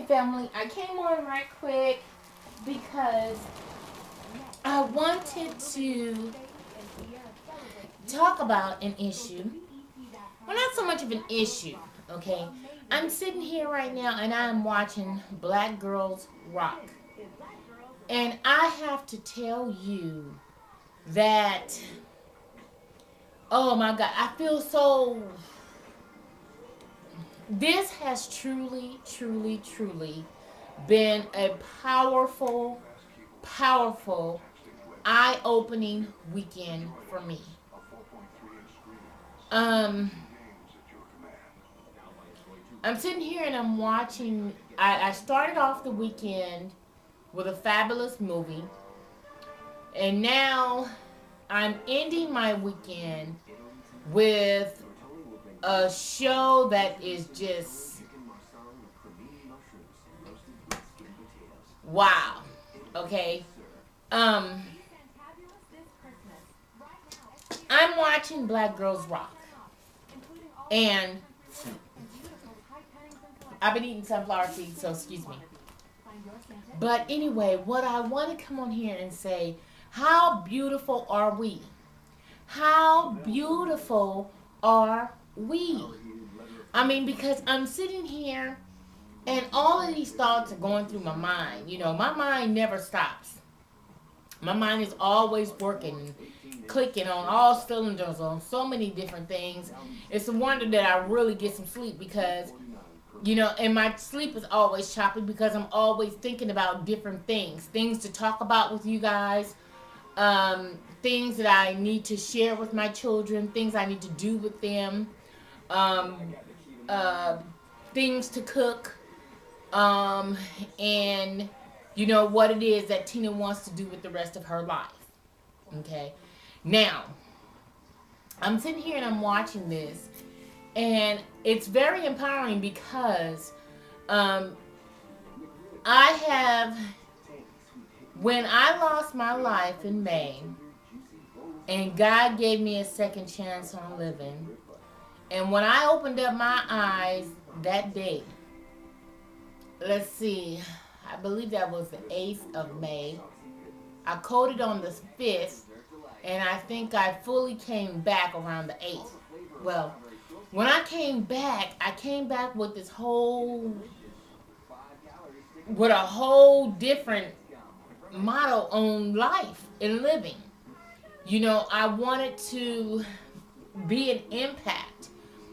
family, I came on right quick because I wanted to talk about an issue. Well, not so much of an issue, okay? I'm sitting here right now and I'm watching Black Girls Rock. And I have to tell you that, oh my God, I feel so. This has truly, truly, truly been a powerful, powerful, eye opening weekend for me. Um, I'm sitting here and I'm watching. I started off the weekend with a fabulous movie, and now I'm ending my weekend with a show that is just wow. Okay. Um, I'm watching Black Girls Rock, and I've been eating sunflower seeds, so excuse me. But anyway, what I want to come on here and say, how beautiful are we? How beautiful are we? I mean, because I'm sitting here and all of these thoughts are going through my mind. You know, my mind never stops. My mind is always working, clicking on all cylinders on so many different things. It's a wonder that I really get some sleep because, you know, and my sleep is always choppy because I'm always thinking about different things to talk about with you guys, things that I need to share with my children, things I need to do with them, um, uh, things to cook, and you know what it is that Tina wants to do with the rest of her life. Okay, now I'm sitting here and I'm watching this, and it's very empowering because um, I have, when I lost my life in May, and God gave me a second chance on living, and when I opened up my eyes that day, let's see, I believe that was the 8th of May. I coded on the 5th, and I think I fully came back around the 8th. Well, when I came back with this with a whole different motto on life and living. You know, I wanted to be an impact,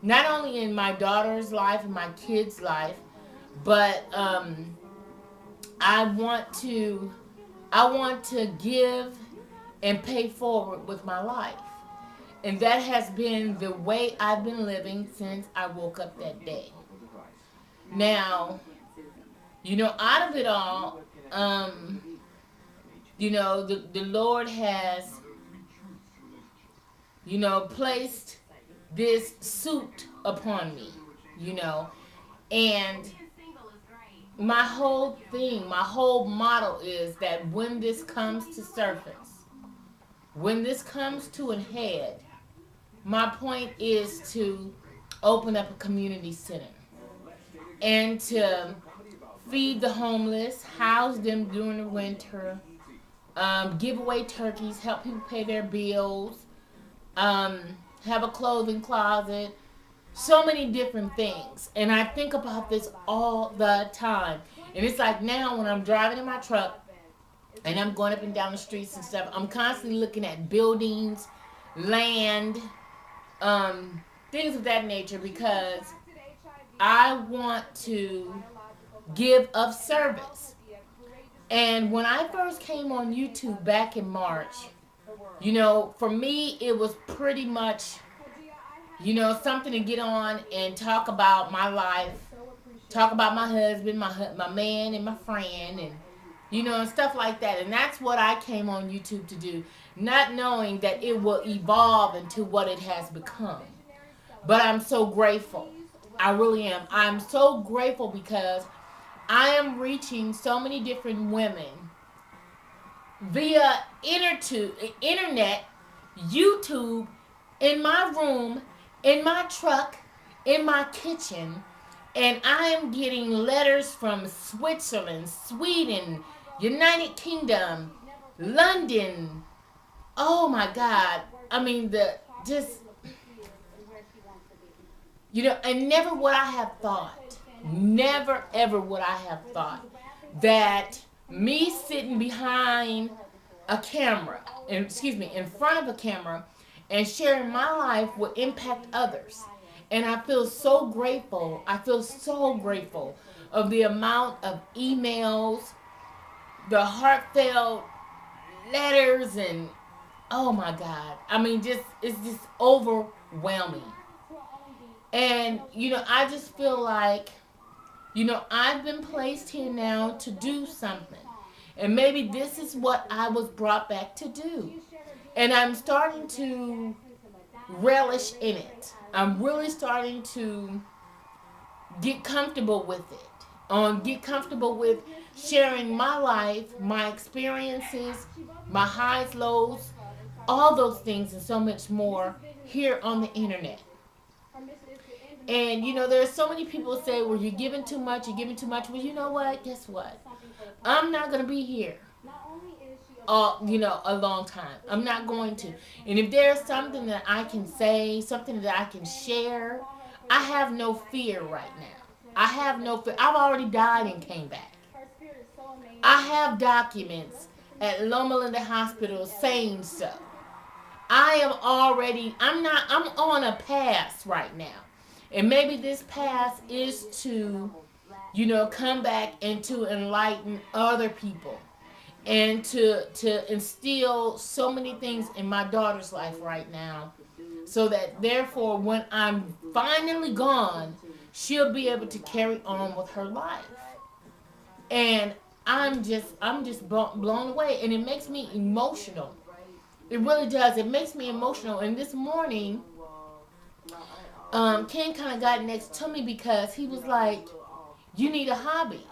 not only in my daughter's life and my kids' life, but I want to give and pay forward with my life. And that has been the way I've been living since I woke up that day. Now, you know, out of it all, you know, the Lord has, you know, placed this suit upon me, you know, and my whole thing, my whole motto is that when this comes to surface, when this comes to a head, my point is to open up a community center and to feed the homeless, house them during the winter, give away turkeys, help people pay their bills, um, have a clothing closet, so many different things. And I think about this all the time. And it's like now when I'm driving in my truck and I'm going up and down the streets and stuff, I'm constantly looking at buildings, land, things of that nature because I want to give of service. And when I first came on YouTube back in March, you know, for me, it was pretty much, you know, something to get on and talk about my life, talk about my husband, my man, and my friend, and, you know, and stuff like that. And that's what I came on YouTube to do, not knowing that it will evolve into what it has become. But I'm so grateful. I really am. I'm so grateful because I am reaching so many different women via internet, YouTube, in my room, in my truck, in my kitchen, And I am getting letters from Switzerland, Sweden, United Kingdom, London. Oh my God. I mean, just, and never would I have thought, never ever would I have thought that me sitting behind a camera, in front of a camera, and sharing my life would impact others. And I feel so grateful. I feel so grateful of the amount of emails, the heartfelt letters, and oh my God. I mean, it's just overwhelming. And, I just feel like, I've been placed here now to do something. And maybe this is what I was brought back to do. And I'm starting to relish in it. I'm really starting to get comfortable with it. Get comfortable with sharing my life, my experiences, my highs, lows, all those things and so much more here on the internet. And there's so many people say, well, you're giving too much, you're giving too much. Well, you know what? Guess what? I'm not going to be here a long time. I'm not going to. And if there's something that I can say, something that I can share, I have no fear right now. I have no fear. I've already died and came back. I have documents at Loma Linda Hospital saying so. I'm on a pass right now. And maybe this path is to, come back and to enlighten other people and to instill so many things in my daughter's life right now. So that therefore, when I'm finally gone, she'll be able to carry on with her life. And I'm just blown away. And it makes me emotional. It really does. It makes me emotional. And this morning, Ken kind of got next to me because he was like, you need a hobby.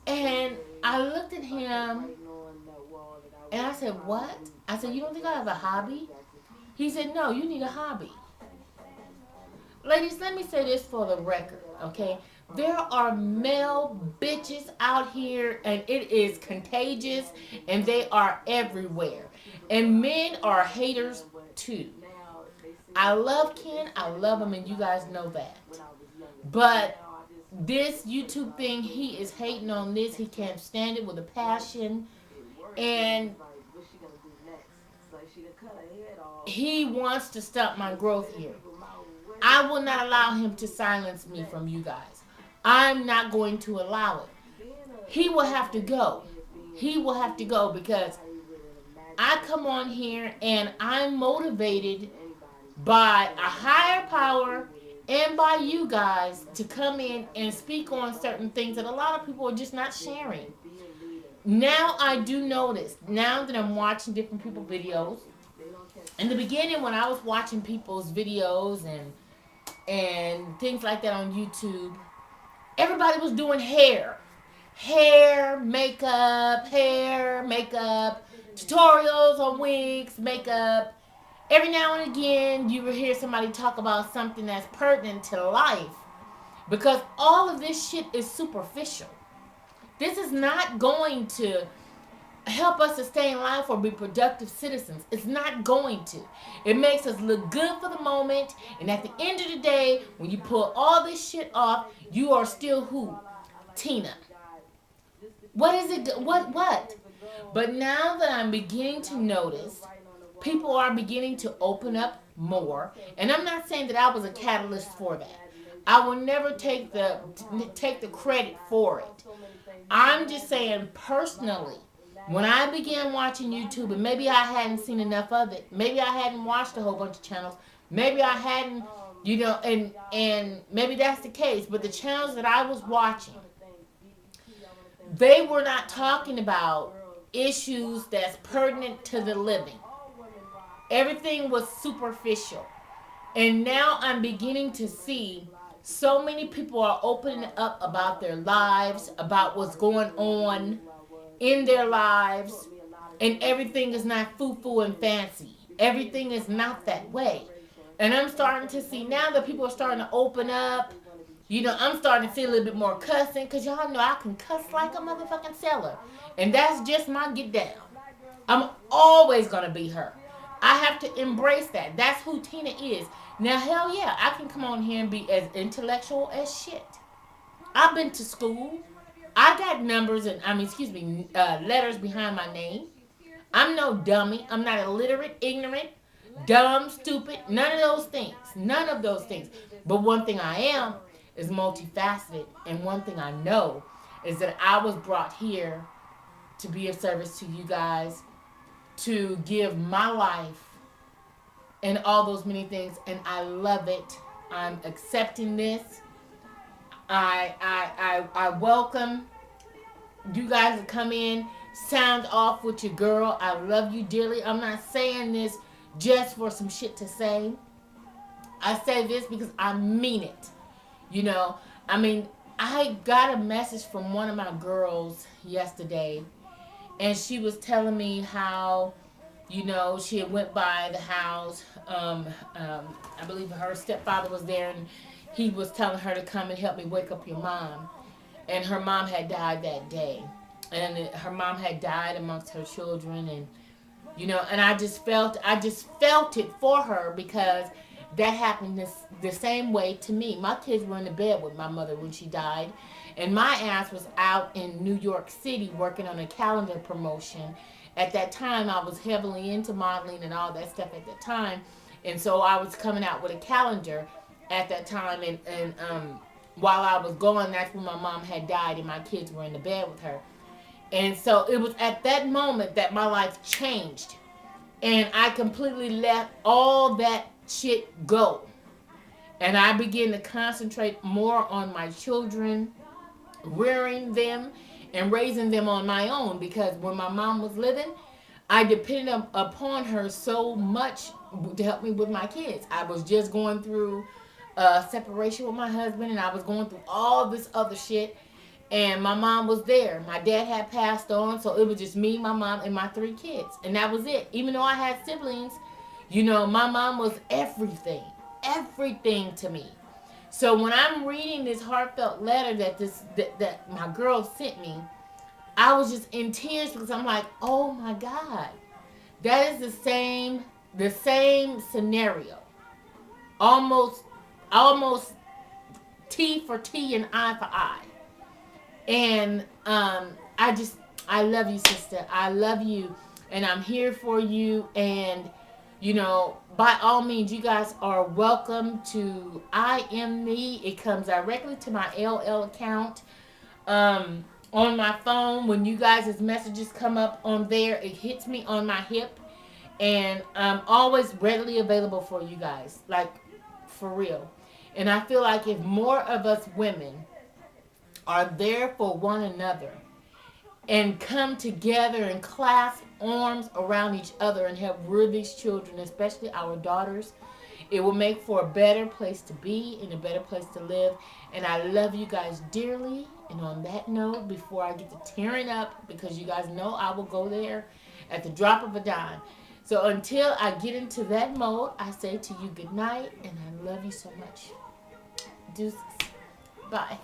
And I looked at him and I said, what? I said, you don't think I have a hobby? He said, no, you need a hobby. Ladies, let me say this for the record, okay? There are male bitches out here and it is contagious and they are everywhere. And men are haters too. I love Ken. I love him, and you guys know that. But this YouTube thing, he is hating on this. He can't stand it with a passion. And he wants to stop my growth here. I will not allow him to silence me from you guys. I'm not going to allow it. He will have to go. He will have to go because I come on here and I'm motivated by a higher power and by you guys to come in and speak on certain things that a lot of people are just not sharing. Now I do notice, now that I'm watching different people's videos, in the beginning when I was watching people's videos and things like that on YouTube, everybody was doing hair, makeup, tutorials on wigs, makeup. Every now and again, you will hear somebody talk about something that's pertinent to life. Because all of this shit is superficial. This is not going to help us to stay in life or be productive citizens. It's not going to. It makes us look good for the moment. And at the end of the day, when you pull all this shit off, you are still who? Tina. What is it? What? But now that I'm beginning to notice, people are beginning to open up more. And I'm not saying that I was a catalyst for that. I will never take the credit for it. I'm just saying personally, when I began watching YouTube, and maybe I hadn't seen enough of it, maybe I hadn't watched a whole bunch of channels, maybe I hadn't, and maybe that's the case, but the channels that I was watching, they were not talking about issues that's pertinent to the living. Everything was superficial. And now I'm beginning to see so many people are opening up about their lives, about what's going on in their lives, and everything is not foo-foo and fancy. Everything is not that way. And I'm starting to see now that people are starting to open up. You know, I'm starting to see a little bit more cussing because y'all know I can cuss like a motherfucking sailor. And that's just my get down. I'm always going to be her. I have to embrace that. That's who Tina is. Now, hell yeah, I can come on here and be as intellectual as shit. I've been to school. I got numbers and, letters behind my name. I'm no dummy. I'm not illiterate, ignorant, dumb, stupid. None of those things. None of those things. But one thing I am is multifaceted. And one thing I know is that I was brought here to be of service to you guys, to give my life and all those many things. And I love it. I'm accepting this. I welcome you guys to come in, sound off with your girl. I love you dearly. I'm not saying this just for some shit to say. I say this because I mean it. You know, I mean, I got a message from one of my girls yesterday, and she was telling me how, you know, she had went by the house. I believe her stepfather was there, and he was telling her to come and help me wake up your mom. And her mom had died that day. And her mom had died amongst her children. And, you know, and I just felt it for her because that happened the same way to me. My kids were in the bed with my mother when she died. And my ass was out in New York City working on a calendar promotion. At that time, I was heavily into modeling and all that stuff at that time. And so I was coming out with a calendar at that time. And while I was gone, that's when my mom had died and my kids were in the bed with her. And so it was at that moment that my life changed. And I completely let all that shit go. And I began to concentrate more on my children, rearing them, and raising them on my own. Because when my mom was living, I depended upon her so much to help me with my kids. I was just going through separation with my husband, and I was going through all this other shit. And my mom was there. My dad had passed on, so it was just me, my mom, and my 3 kids. And that was it. Even though I had siblings, you know, my mom was everything. Everything to me. So when I'm reading this heartfelt letter that my girl sent me, I was just in tears because I'm like, oh my God. That is the same scenario. Almost T for T and I for I. And I love you, sister. I love you. And I'm here for you. And, you know, by all means, you guys are welcome to I Am Me. It comes directly to my LL account. On my phone, when you guys' messages come up on there, it hits me on my hip. And I'm always readily available for you guys. Like, for real. And I feel like if more of us women are there for one another and come together and clasp arms around each other and help rear these children, especially our daughters, it will make for a better place to be and a better place to live. And I love you guys dearly. And on that note, before I get to tearing up, because you guys know I will go there at the drop of a dime. So until I get into that mode, I say to you good night, and I love you so much. Deuces. Bye.